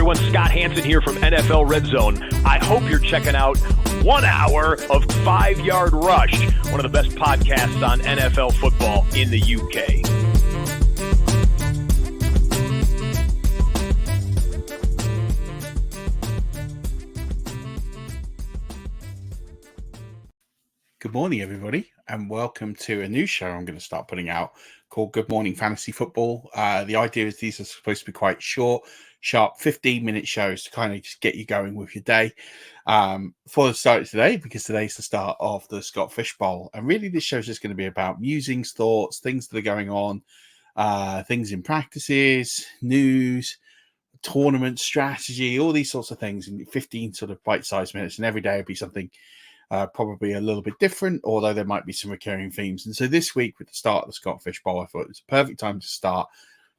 everyone, Scott Hansen here from NFL Red Zone. I hope you're checking out 1 hour of 5 Yard Rush, one of the best podcasts on NFL football in the UK. Good morning, everybody, and welcome to a new show I'm going to start putting out called Good Morning Fantasy Football. The idea is these are supposed to be quite short, sharp 15-minute shows to kind of just get you going with your day. For the start of today, because today's the start of the Scott Fish Bowl, and really this show is just going to be about musings, thoughts, things that are going on, things in practices, news, tournament strategy, all these sorts of things in 15 sort of bite-sized minutes, and every day will be something probably a little bit different, although there might be some recurring themes. And so this week, with the start of the Scott Fish Bowl, I thought it was a perfect time to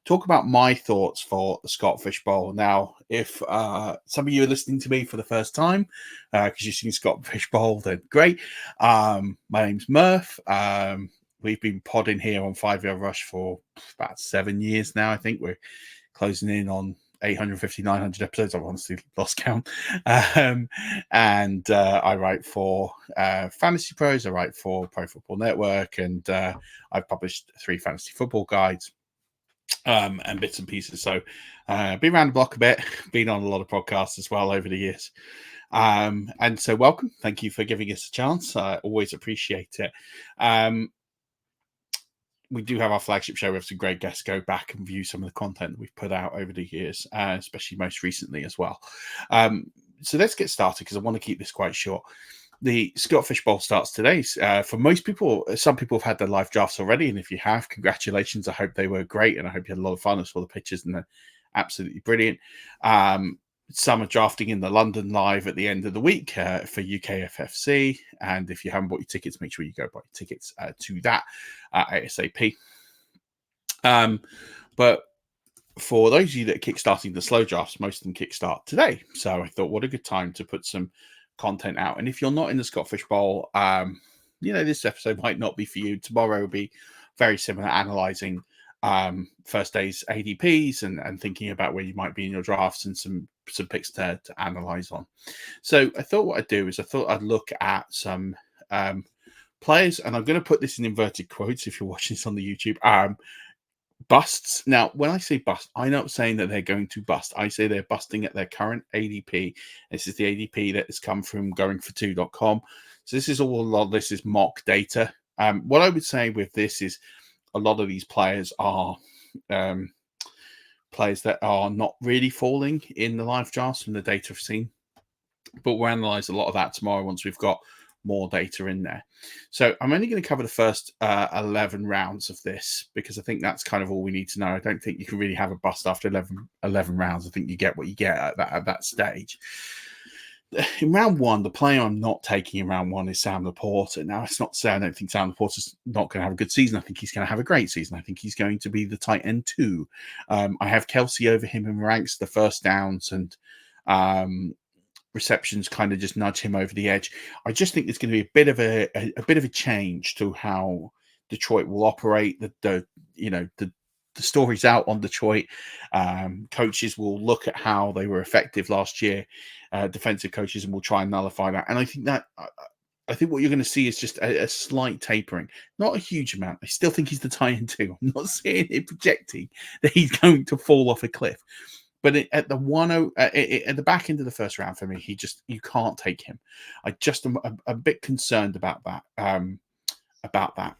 talk about my thoughts for the Scott Fish Bowl. Now, if some of you are listening to me for the first time, because you've seen Scott Fish Bowl, then great. My name's Murf. We've been podding here on 5 Yard Rush for about 7 years now. I think we're closing in on 850, 900 episodes. I've honestly lost count. And I write for Fantasy Pros. I write for Pro Football Network, and I've published 3 fantasy football guides and bits and pieces. So been around the block a bit, been on a lot of podcasts as well over the years. And so welcome. Thank you for giving us a chance. I always appreciate it. We do have our flagship show. We have some great guests. Go back and view some of the content that we've put out over the years, especially most recently as well. So let's get started, because I want to keep this quite short. The Scott Fish Bowl starts today. For most people, some people have had their live drafts already, and if you have, congratulations. I hope they were great, and I hope you had a lot of fun. I saw the pictures, and they're absolutely brilliant. Some are drafting in the London live at the end of the week for UKFFC. And if you haven't bought your tickets, make sure you go buy your tickets to that ASAP. But for those of you that are kickstarting the slow drafts, most of them kickstart today. So I thought, what a good time to put some content out. And if you're not in the Scott Fish Bowl, this episode might not be for you. Tomorrow will be very similar, analysing first day's ADPs and thinking about where you might be in your drafts and some picks to analyze on. So I thought what I'd do is I'd look at some players, and I'm going to put this in inverted quotes if you're watching this on the YouTube, busts. Now, when I say bust, I'm not saying that they're going to bust. I say they're busting at their current ADP. This is the ADP that has come from goingfor2.com. So this is mock data. What I would say with this is a lot of these players are players that are not really falling in the live drafts from the data I've seen. But we'll analyze a lot of that tomorrow once we've got more data in there. So I'm only going to cover the first 11 rounds of this, because I think that's kind of all we need to know. I don't think you can really have a bust after 11 rounds. I think you get what you get at that stage. In round one, the player I'm not taking in round one is Sam Laporta. Now, it's not to say I don't think Sam Laporta's not going to have a good season. I think he's going to have a great season. I think he's going to be the tight end 2. I have Kelsey over him in ranks. The first downs and receptions kind of just nudge him over the edge. I just think there's going to be a bit of a change to how Detroit will operate. The story's out on Detroit. Coaches will look at how they were effective last year, defensive coaches, and will try and nullify that. And I think what you're going to see is just a slight tapering, not a huge amount. I still think he's the tight end 2. I'm not saying it projecting that he's going to fall off a cliff, but at the back end of the first round for me, you can't take him. I just am a bit concerned about that.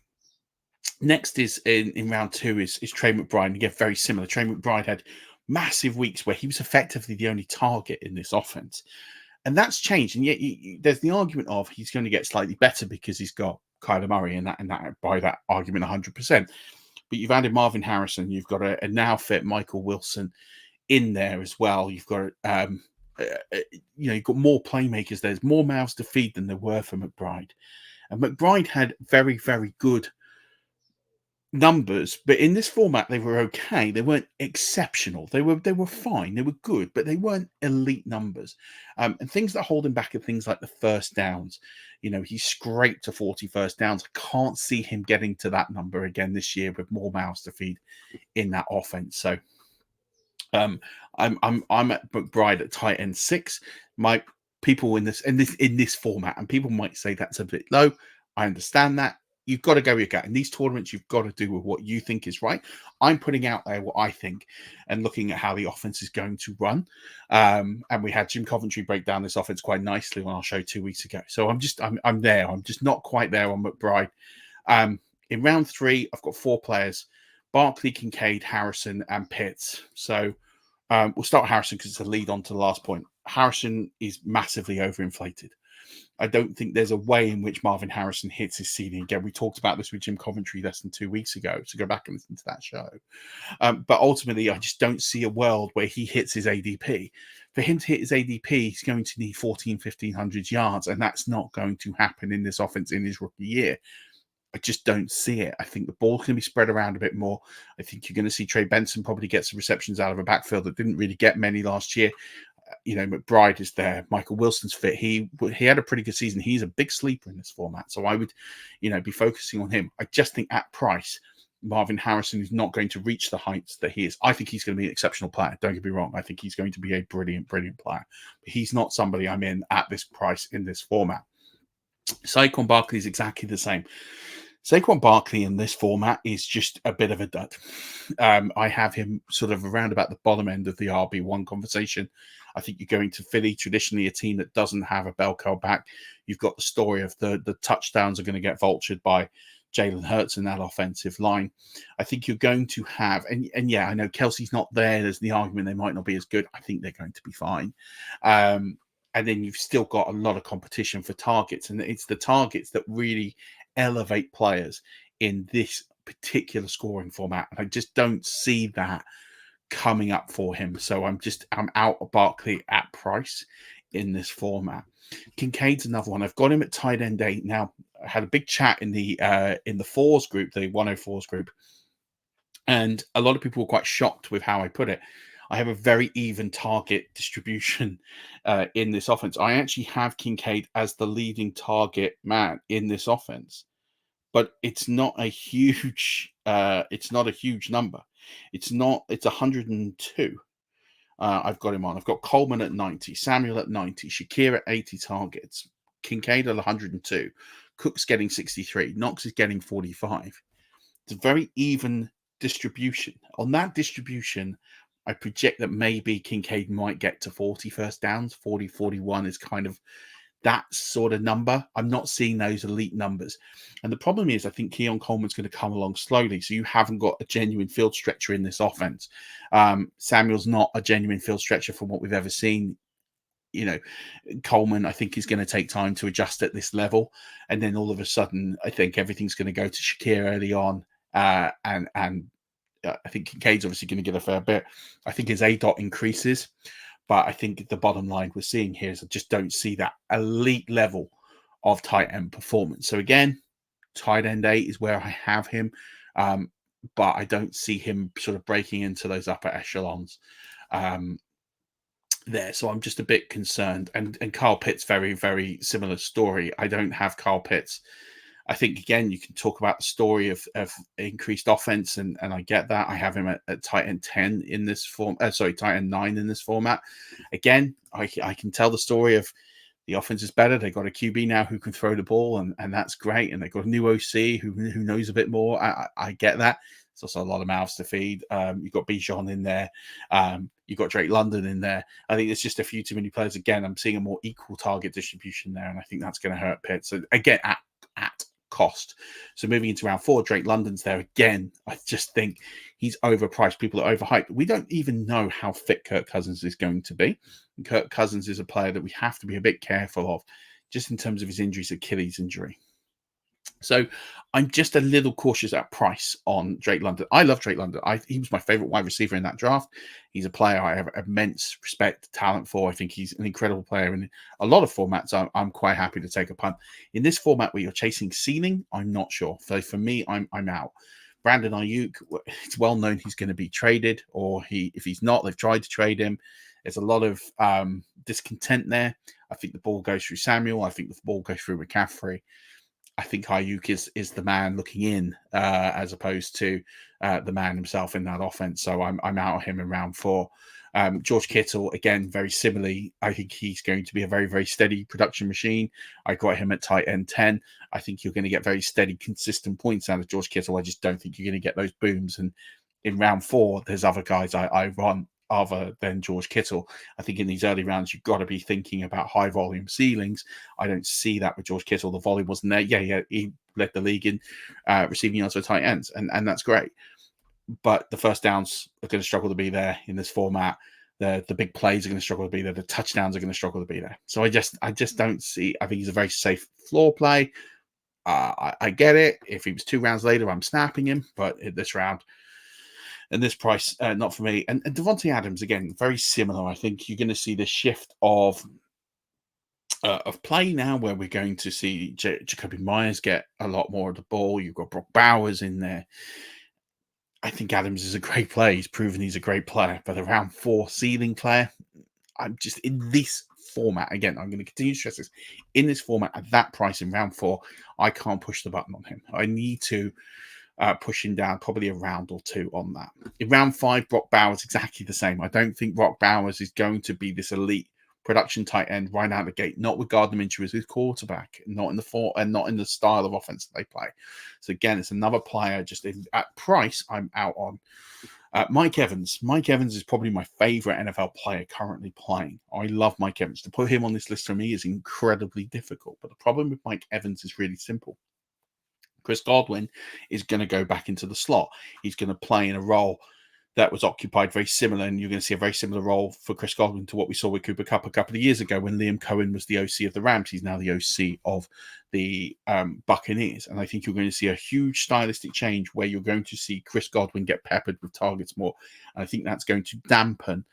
Next is in round 2 is Trey McBride. Again, very similar. Trey McBride had massive weeks where he was effectively the only target in this offense. And that's changed. And yet there's the argument of he's going to get slightly better because he's got Kyler Murray, and that by that argument 100%. But you've added Marvin Harrison. You've got a now fit Michael Wilson in there as well. You've got you've got more playmakers. There's more mouths to feed than there were for McBride. And McBride had very, very good numbers, but in this format they were okay. They weren't exceptional. They were fine. They were good, but they weren't elite numbers. And things that hold him back are things like the first downs. He scraped to 40 first downs. I can't see him getting to that number again this year with more mouths to feed in that offense. So I'm at McBride at tight end 6. My people in this format, and people might say that's a bit low. I understand that. You've got to go your gut. In these tournaments, you've got to do with what you think is right. I'm putting out there what I think and looking at how the offense is going to run. And we had Jim Coventry break down this offense quite nicely on our show 2 weeks ago. So I'm there. I'm just not quite there on McBride. In round 3, I've got 4 players: Barkley, Kincaid, Harrison, and Pitts. So we'll start with Harrison because it's a lead on to the last point. Harrison is massively overinflated. I don't think there's a way in which Marvin Harrison hits his ceiling. Again, we talked about this with Jim Coventry less than 2 weeks ago, so go back and listen to that show. But ultimately, I just don't see a world where he hits his ADP. For him to hit his ADP, he's going to need 1,500 yards, and that's not going to happen in this offense in his rookie year. I just don't see it. I think the ball's going to be spread around a bit more. I think you're going to see Trey Benson probably get some receptions out of a backfield that didn't really get many last year. McBride is there. Michael Wilson's fit. He had a pretty good season. He's a big sleeper in this format. So I would, be focusing on him. I just think at price, Marvin Harrison is not going to reach the heights that he is. I think he's going to be an exceptional player. Don't get me wrong. I think he's going to be a brilliant, brilliant player. But he's not somebody I'm in at this price in this format. Saquon Barkley is exactly the same. Saquon Barkley in this format is just a bit of a dud. I have him sort of around about the bottom end of the RB1 conversation. I think you're going to Philly, traditionally a team that doesn't have a bell cow back. You've got the story of the touchdowns are going to get vultured by Jalen Hurts in that offensive line. I think you're going to have, and yeah, I know Kelsey's not there. There's the argument they might not be as good. I think they're going to be fine. And then you've still got a lot of competition for targets, and it's the targets that really elevate players in this particular scoring format. And I just don't see that coming up for him. So I'm out of Barkley at price in this format. Kincaid's another one. I've got him at tight end 8. Now, I had a big chat in the fours group, the 104s group, and a lot of people were quite shocked with how I put it. I have a very even target distribution in this offense. I actually have Kincaid as the leading target man in this offense, but it's not a huge. It's not a huge number. It's 102. I've got him on. I've got Coleman at 90, Samuel at 90, Shakir at 80 targets, Kincaid at 102, Cook's getting 63, Knox is getting 45. It's a very even distribution. On that distribution, I project that maybe Kincaid might get to 40 first downs. 40, 41 is kind of that sort of number. I'm not seeing those elite numbers. And the problem is, I think Keon Coleman's going to come along slowly. So you haven't got a genuine field stretcher in this offense. Samuel's not a genuine field stretcher from what we've ever seen. Coleman, I think, is going to take time to adjust at this level. And then all of a sudden, I think everything's going to go to Shakir early on. And I think Kincaid's obviously going to get a fair bit. I think his ADOT increases, but I think the bottom line we're seeing here is I just don't see that elite level of tight end performance. So again, tight end 8 is where I have him, but I don't see him sort of breaking into those upper echelons there. So I'm just a bit concerned. And Kyle Pitts, very, very similar story. I don't have Kyle Pitts. I think, again, you can talk about the story of increased offense, and I get that. I have him at tight end 10 in this form. Tight end 9 in this format. Again, I can tell the story of the offense is better. They got a QB now who can throw the ball, and that's great. And they got a new OC who knows a bit more. I get that. It's also a lot of mouths to feed. You've got Bijan in there. You've got Drake London in there. I think there's just a few too many players. Again, I'm seeing a more equal target distribution there, and I think that's going to hurt Pitts. So again, at cost. So moving into round 4, Drake London's there again. I just think he's overpriced. People are overhyped. We don't even know how fit Kirk Cousins is going to be. And Kirk Cousins is a player that we have to be a bit careful of, just in terms of his injuries, Achilles injury. So I'm just a little cautious at price on Drake London. I love Drake London. He was my favorite wide receiver in that draft. He's a player I have immense respect, talent for. I think he's an incredible player. In a lot of formats, I'm quite happy to take a punt. In this format where you're chasing ceiling, I'm not sure. So for me, I'm out. Brandon Ayuk, it's well known he's going to be traded, or if he's not, they've tried to trade him. There's a lot of discontent there. I think the ball goes through Samuel. I think the ball goes through McCaffrey. I think Ayuk is the man looking in as opposed to the man himself in that offense. So I'm out of him in round 4. George Kittle, again, very similarly, I think he's going to be a very, very steady production machine. I got him at tight end 10. I think you're going to get very steady, consistent points out of George Kittle. I just don't think you're going to get those booms. And in round 4, there's other guys I run other than George Kittle. I think in these early rounds, you've got to be thinking about high volume ceilings. I don't see that with George Kittle. The volume wasn't there. Yeah, he led the league in receiving yards for tight ends, and that's great. But the first downs are going to struggle to be there in this format. The big plays are going to struggle to be there. The touchdowns are going to struggle to be there. So I just don't see. I think he's a very safe floor play. I get it. If he was 2 rounds later, I'm snapping him. But in this round and this price, not for me. And Devontae Adams, again, very similar. I think you're going to see the shift of play now, where we're going to see Jacoby Myers get a lot more of the ball. You've got Brock Bowers in there. I think Adams is a great player. He's proven he's a great player. But a round 4 ceiling player, I'm just in this format. Again, I'm going to continue to stress this. In this format, at that price in round 4, I can't push the button on him. I need to push him down probably a round or 2 on that. In round 5, Brock Bowers, exactly the same. I don't think Brock Bowers is going to be this elite production tight end right out of the gate, not with Gardner Minshew as his quarterback, not in the style of offense that they play. So again, it's another player just at price I'm out on. Mike Evans. Mike Evans is probably my favorite NFL player currently playing. I love Mike Evans. To put him on this list for me is incredibly difficult. But the problem with Mike Evans is really simple. Chris Godwin is going to go back into the slot. He's going to play in a role that was occupied very similar, and you're going to see a very similar role for Chris Godwin to what we saw with Cooper Kupp a couple of years ago when Liam Cohen was the OC of the Rams. He's now the OC of the Buccaneers. And I think you're going to see a huge stylistic change where you're going to see Chris Godwin get peppered with targets more. And I think that's going to dampen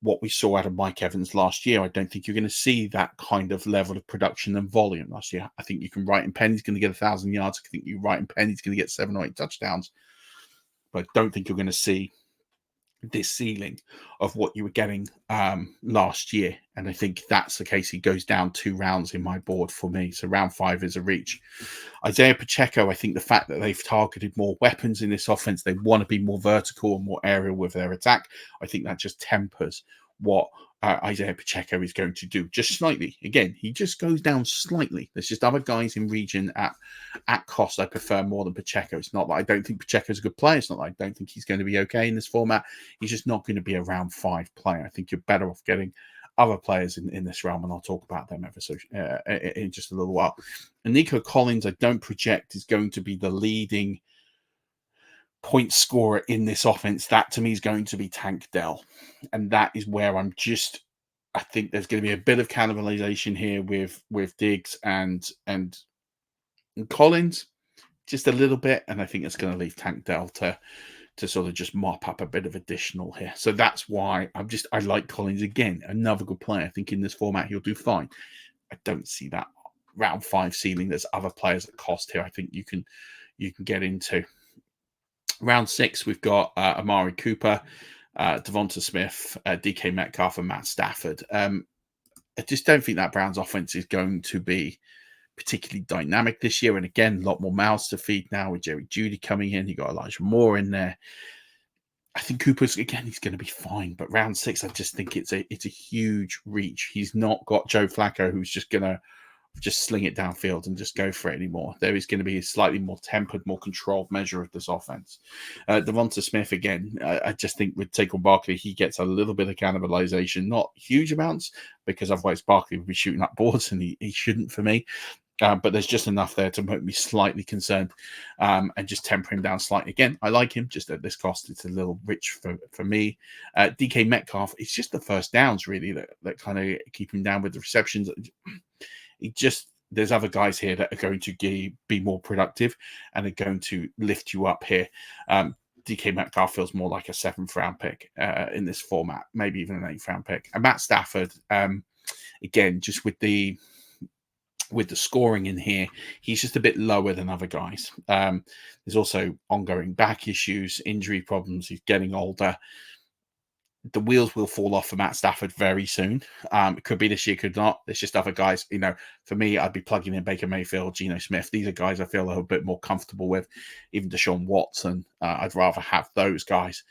what we saw out of Mike Evans last year. I don't think you're going to see that kind of level of production and volume last year. I think you can write in pen he's going to get 1,000 yards. I think you write in pen he's going to get 7 or 8 touchdowns. But I don't think you're going to see this ceiling of what you were getting last year. And I think that's the case. He goes down 2 rounds in my board for me. So round 5 is a reach. Isiah Pacheco, I think the fact that they've targeted more weapons in this offense, they want to be more vertical and more aerial with their attack. I think that just tempers what Isiah Pacheco is going to do just slightly. Again, he just goes down slightly. There's just other guys in region at cost I prefer more than Pacheco. It's not that I don't think Pacheco's a good player. It's not that I don't think he's going to be okay in this format. He's just not going to be a round 5 player. I think you're better off getting other players in this realm, and I'll talk about them in just a little while. And Nico Collins, I don't project is going to be the leading point scorer in this offense. That to me is going to be Tank Dell, and that is where I think there's going to be a bit of cannibalization here with Diggs and Collins, just a little bit, and I think it's going to leave Tank Dell to sort of just mop up a bit of additional here. So that's why I like Collins again, another good player. I think in this format he'll do fine. I don't see that round 5 ceiling. There's other players at cost here I think you can get into. Round 6, we've got Amari Cooper, Devonta Smith, DK Metcalf, and Matt Stafford. I just don't think that Browns offense is going to be particularly dynamic this year. And again, a lot more mouths to feed now with Jerry Jeudy coming in. You got Elijah Moore in there. I think Cooper's, again, he's going to be fine. But round 6, I just think it's a huge reach. He's not got Joe Flacco, who's just going to just sling it downfield and just go for it anymore. There is going to be a slightly more tempered, more controlled measure of this offense. Devonta Smith, again, I just think with Saquon Barkley, he gets a little bit of cannibalization, not huge amounts, because otherwise Barkley would be shooting up boards, and he shouldn't for me. But there's just enough there to make me slightly concerned and just temper him down slightly. Again, I like him, just at this cost, it's a little rich for me. DK Metcalf, it's just the first downs, really, that kind of keep him down with the receptions. There's other guys here that are going to be more productive and are going to lift you up here. DK Metcalf feels more like a 7th round pick in this format, maybe even an 8th round pick. And Matt Stafford, again, just with the scoring in here, he's just a bit lower than other guys. There's also ongoing back issues, injury problems. He's getting older. the wheels will fall off for Matt Stafford very soon. It could be this year, could not. There's just other guys. For me, I'd be plugging in Baker Mayfield, Geno Smith. These are guys I feel a little bit more comfortable with. Even Deshaun Watson. I'd rather have those guys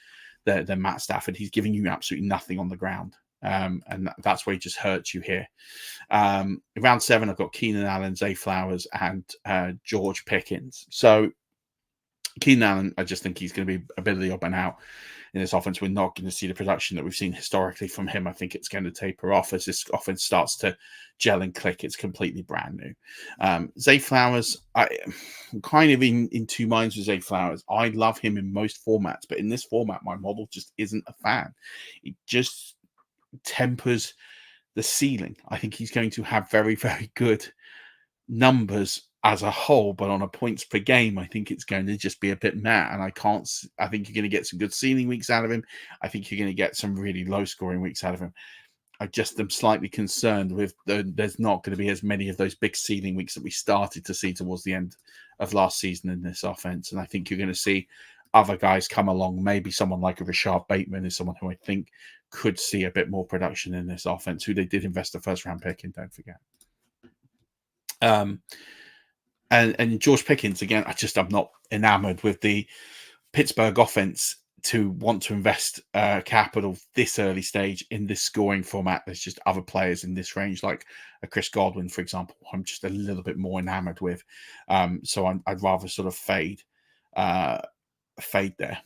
than Matt Stafford. He's giving you absolutely nothing on the ground. And that's where he just hurts you here. In round 7, I've got Keenan Allen, Zay Flowers, and George Pickens. So Keenan Allen, I just think he's going to be a bit of the odd man out in this offense. We're not going to see the production that we've seen historically from him. I think it's going to taper off as this offense starts to gel and click. It's completely brand new. Zay Flowers, I'm kind of in two minds with Zay Flowers. I love him in most formats, but in this format, my model just isn't a fan. It just tempers the ceiling. I think he's going to have very, very good numbers as a whole, but on a points per game, I think it's going to just be a bit meh. And I think you're going to get some good ceiling weeks out of him. I think you're going to get some really low scoring weeks out of him. I just am slightly concerned with there's not going to be as many of those big ceiling weeks that we started to see towards the end of last season in this offense. And I think you're going to see other guys come along. Maybe someone like a Rashad Bateman is someone who I think could see a bit more production in this offense, who they did invest a first round pick in, don't forget. And George Pickens, again, I'm not enamored with the Pittsburgh offense to want to invest capital this early stage in this scoring format. There's just other players in this range, like a Chris Godwin, for example, I'm just a little bit more enamored with. So I'd rather sort of fade there.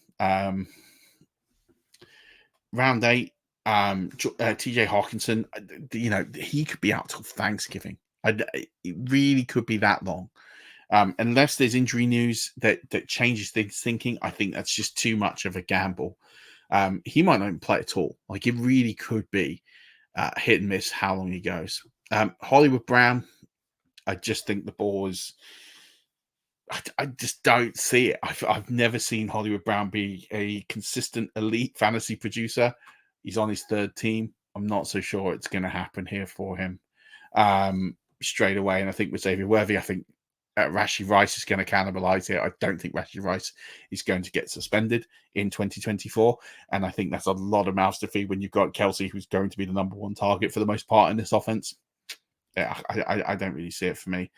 Round 8, TJ Hawkinson, he could be out till Thanksgiving. It really could be that long. Unless there's injury news that changes things thinking, I think that's just too much of a gamble. He might not even play at all. Like, it really could be hit and miss how long he goes. Hollywood Brown, I just think the ball is... I just don't see it. I've never seen Hollywood Brown be a consistent elite fantasy producer. He's on his 3rd team. I'm not so sure it's going to happen here for him straight away. And I think with Xavier Worthy, I think Rashee Rice is going to cannibalize it. I don't think Rashee Rice is going to get suspended in 2024. And I think that's a lot of mouths to feed when you've got Kelsey, who's going to be the number 1 target for the most part in this offense. Yeah, I don't really see it for me.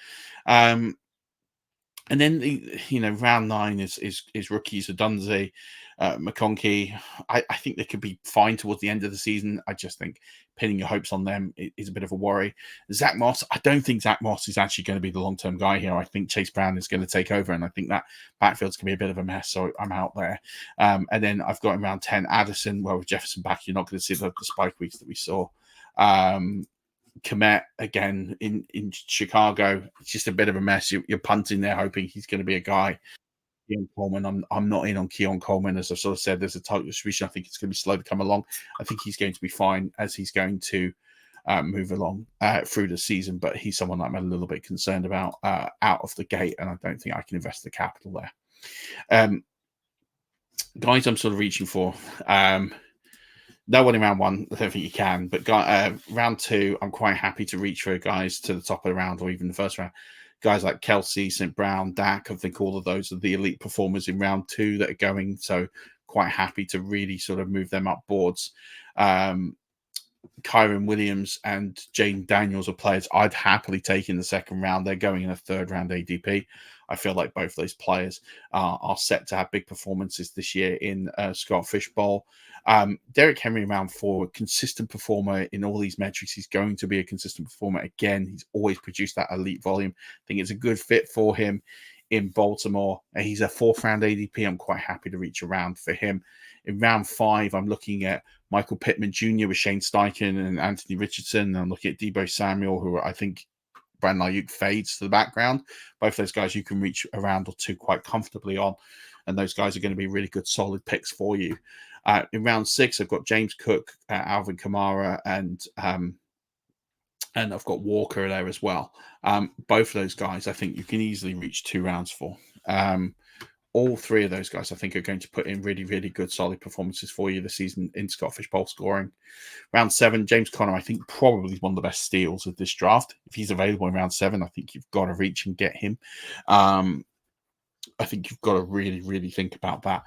And then, round 9 is rookies, Adunze, McConkey. I think they could be fine towards the end of the season. I just think pinning your hopes on them is a bit of a worry. Zack Moss, I don't think Zack Moss is actually going to be the long-term guy here. I think Chase Brown is going to take over, and I think that backfield's going to be a bit of a mess, so I'm out there. And then I've got in round 10, Addison. Well, with Jefferson back, you're not going to see the spike weeks that we saw. Komet again in Chicago. It's just a bit of a mess. You're punting there, hoping he's going to be a guy. Keon Coleman, I'm not in on Keon Coleman. As I've sort of said, there's a target distribution. I think it's going to be slow to come along. I think he's going to be fine as he's going to move along through the season, but he's someone I'm a little bit concerned about out of the gate, and I don't think I can invest the capital there. Guys I'm sort of reaching for. No one in round 1, I don't think you can. But round 2, I'm quite happy to reach for guys to the top of the round or even the first round. Guys like Kelsey, St. Brown, Dak, I think all of those are the elite performers in round 2 that are going. So quite happy to really sort of move them up boards. Kyren Williams and Jaden Daniels are players I'd happily take in the second round. They're going in a 3rd round ADP. I feel like both those players are set to have big performances this year in Scott Fish Bowl. Derrick Henry in round 4, consistent performer in all these metrics. He's going to be a consistent performer again. He's always produced that elite volume. I think it's a good fit for him in Baltimore. He's a 4th round ADP. I'm quite happy to reach around for him. In round 5, I'm looking at Michael Pittman Jr. with Shane Steichen and Anthony Richardson. I'm looking at Deebo Samuel, who I think Brandon Ayuk fades to the background. Both those guys you can reach around or 2 quite comfortably on, and those guys are going to be really good, solid picks for you. In round 6, I've got James Cook, Alvin Kamara, and I've got Walker there as well. Both of those guys, I think you can easily reach 2 rounds for. All 3 of those guys, I think, are going to put in really, really good, solid performances for you this season in Scott Fish Bowl scoring. Round 7, James Conner, I think, probably one of the best steals of this draft. If he's available in round 7, I think you've got to reach and get him. I think you've got to really, really think about that,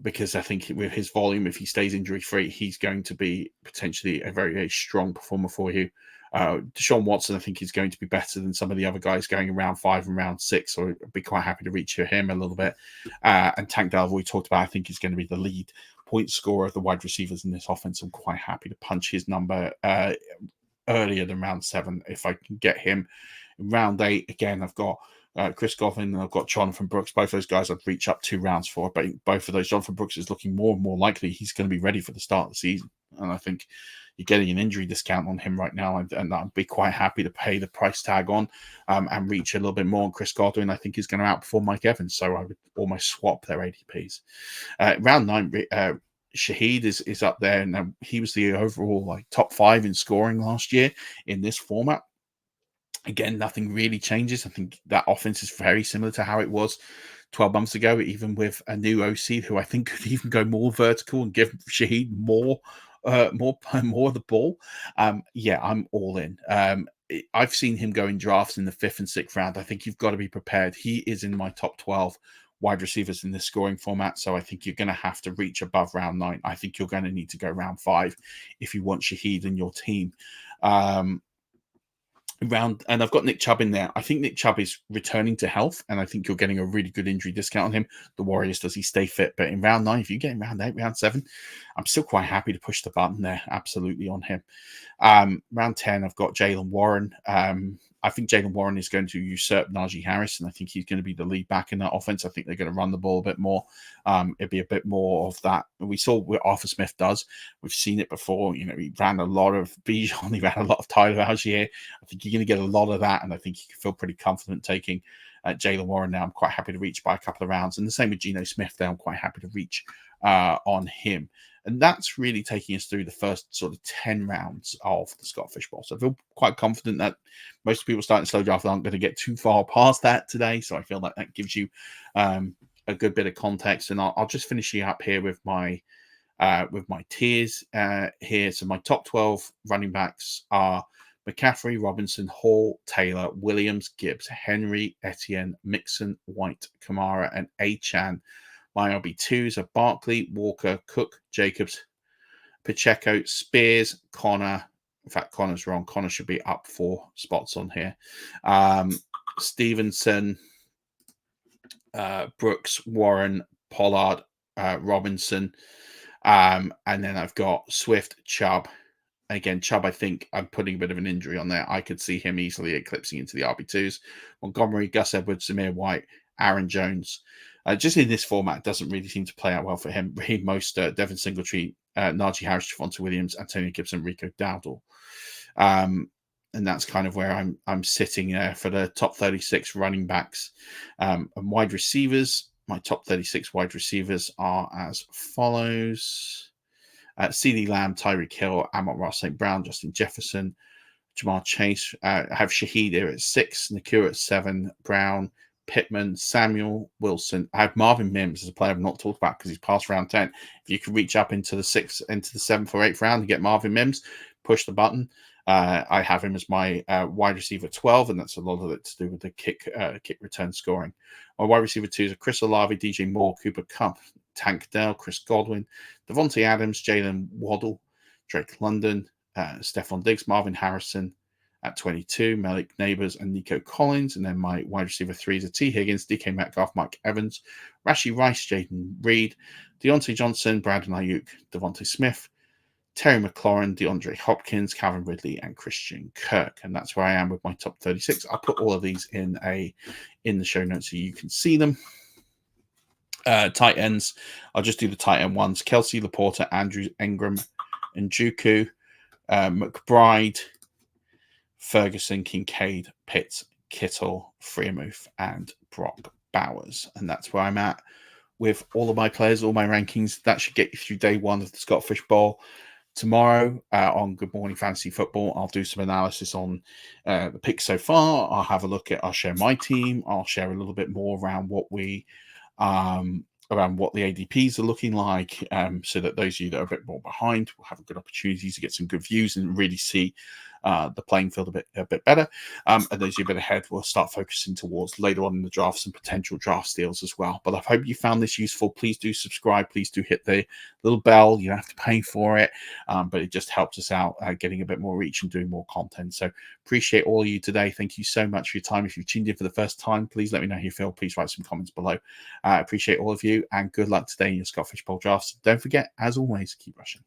because I think with his volume, if he stays injury-free, he's going to be potentially a very, very strong performer for you. Deshaun Watson, I think, is going to be better than some of the other guys going in round 5 and round 6, so I'd be quite happy to reach him a little bit. And Tank Dell, we talked about, I think is going to be the lead point scorer of the wide receivers in this offense. I'm quite happy to punch his number earlier than round 7 if I can get him. In round 8, again, I've got Chris Godwin and I've got Jonathon Brooks. Both those guys I'd reach up 2 rounds for, but both of those, Jonathon Brooks is looking more and more likely he's going to be ready for the start of the season. And I think you're getting an injury discount on him right now, and I'd be quite happy to pay the price tag on and reach a little bit more on Chris Godwin. I think he's going to outperform Mike Evans, so I would almost swap their ADPs. Round 9, Shaheed is up there, and he was the overall top 5 in scoring last year in this format. Again, nothing really changes. I think that offense is very similar to how it was 12 months ago, even with a new OC who I think could even go more vertical and give Shaheed more of the ball. Yeah, I'm all in. I've seen him go in drafts in the 5th and 6th round. I think you've got to be prepared. He is in my top 12 wide receivers in this scoring format, so I think you're going to have to reach above round 9. I think you're going to need to go round 5 if you want Shaheed in your team. And I've got Nick Chubb in there. I think Nick Chubb is returning to health, and I think you're getting a really good injury discount on him. The Warriors, does he stay fit? But in round 9, if you get in round 8, round 7, I'm still quite happy to push the button there, absolutely, on him. Round 10, I've got Jaylen Warren. I think Jaylen Warren is going to usurp Najee Harris, and I think he's going to be the lead back in that offense. I think they're going to run the ball a bit more. It'd be a bit more of that. We saw what Arthur Smith does. We've seen it before. He ran a lot of Bijan. He ran a lot of Tyler Algier. I think you're going to get a lot of that, and I think you can feel pretty confident taking Jaylen Warren now. I'm quite happy to reach by a couple of rounds. And the same with Geno Smith there. I'm quite happy to reach on him. And that's really taking us through the first sort of 10 rounds of the Scott Fish Bowl. So I feel quite confident that most people starting slow draft aren't going to get too far past that today. So I feel like that gives you a good bit of context. And I'll just finish you up here with my tiers here. So my top 12 running backs are McCaffrey, Robinson, Hall, Taylor, Williams, Gibbs, Henry, Etienne, Mixon, White, Kamara, and Achane. My RB2s are Barkley, Walker, Cook, Jacobs, Pacheco, Spears, Connor. In fact, Connor's wrong. Connor should be up 4 spots on here. Stevenson, Brooks, Warren, Pollard, Robinson. And then I've got Swift, Chubb. Again, Chubb, I think I'm putting a bit of an injury on there. I could see him easily eclipsing into the RB2s. Montgomery, Gus Edwards, Zamir White, Aaron Jones. Just in this format, doesn't really seem to play out well for him. Raheem Mostert, Devin Singletary, Najee Harris, Javonte Williams, Antonio Gibson, Rico Dowdle. And that's kind of where I'm sitting for the top 36 running backs. And wide receivers, my top 36 wide receivers are as follows. CeeDee Lamb, Tyreek Hill, Amon-Ra St. Brown, Justin Jefferson, Jamar Chase. I have Shaheed here at 6, Nakua at 7, Brown, Pittman, Samuel, Wilson. I have Marvin Mims as a player I've not talked about because he's past round 10. If you can reach up into the 6th, into the 7th or 8th round and get Marvin Mims, push the button. I have him as my wide receiver 12, and that's a lot of it to do with the kick return scoring. My wide receiver 2s are Chris Olave, DJ Moore, Cooper Kupp, Tank Dell, Chris Godwin, Devontae Adams, Jalen Waddle, Drake London, Stephon Diggs, Marvin Harrison, at 22, Malik Neighbors and Nico Collins. And then my wide receiver 3s are T. Higgins, DK Metcalf, Mike Evans, Rashee Rice, Jaden Reed, Deontay Johnson, Brandon Ayuk, Devontae Smith, Terry McLaurin, DeAndre Hopkins, Calvin Ridley, and Christian Kirk. And that's where I am with my top 36. I'll put all of these in the show notes so you can see them. Tight ends, I'll just do the tight end ones. Kelsey, Laporta, Andrews, Ingram, Njoku, McBride, Ferguson, Kincaid, Pitts, Kittle, Freiermuth, and Brock Bowers. And that's where I'm at with all of my players, all my rankings. That should get you through day 1 of the Scott Fish Bowl. Tomorrow on Good Morning Fantasy Football, I'll do some analysis on the picks so far. I'll share my team. I'll share a little bit more around what the ADPs are looking like, so that those of you that are a bit more behind will have a good opportunity to get some good views and really see the playing field a bit better. And as you a bit ahead, we'll start focusing towards later on in the draft some potential draft steals as well. But I hope you found this useful. Please do subscribe. Please do hit the little bell. You don't have to pay for it, but it just helps us out getting a bit more reach and doing more content. So appreciate all of you today. Thank you so much for your time. If you've tuned in for the first time, please let me know how you feel. Please write some comments below. Appreciate all of you, and good luck today in your Scott Fish Bowl drafts. Don't forget, as always, keep rushing.